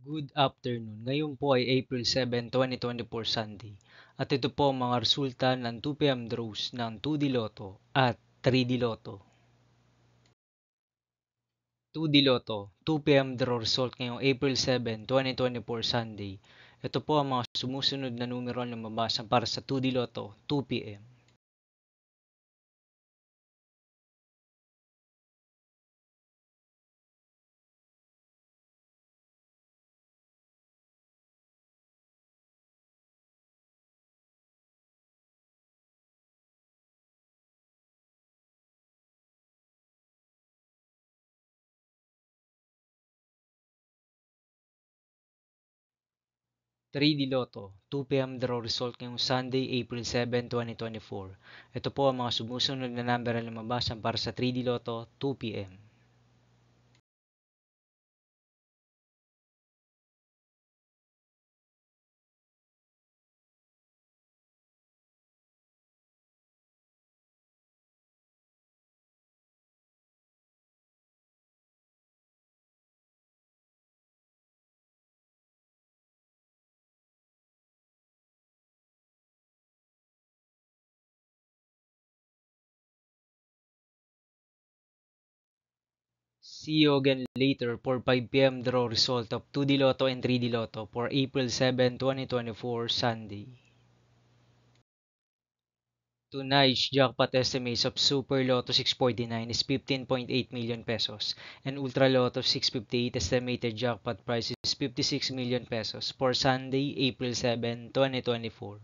Good afternoon. Ngayon po ay April 7, 2024 Sunday. At ito po ang mga resulta ng 2 PM draws ng 2D Lotto at 3D Lotto. 2D Lotto, 2 PM draw result ngayong April 7, 2024 Sunday. Ito po ang mga sumusunod na numero na lumabas para sa 2D Lotto, 2 PM. 3D Lotto, 2 PM draw result ngayong Sunday, April 7, 2024. Ito po ang mga sumusunod na number na lumabas para sa 3D Lotto, 2 PM. See you again later for 5 PM draw result of 2D Lotto and 3D Lotto for April 7, 2024 Sunday. Tonight's jackpot estimates of Super Lotto 649 is 15.8 million pesos and Ultra Lotto 658 estimated jackpot price is 56 million pesos for Sunday, April 7, 2024.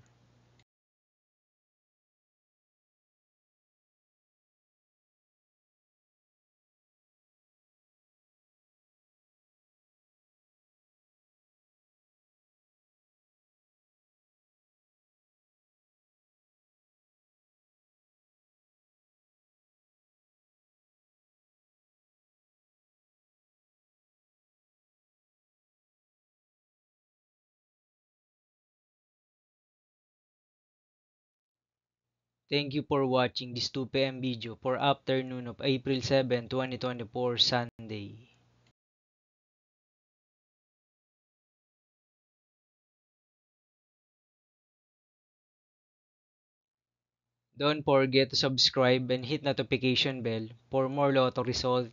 Thank you for watching this 2 PM video for afternoon of April 7, 2024 Sunday. Don't forget to subscribe and hit notification bell for more Lotto result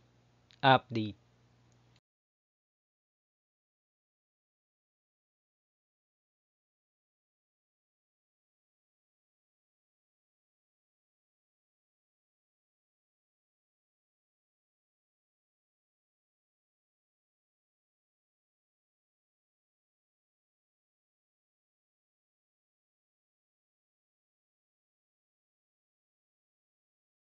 update.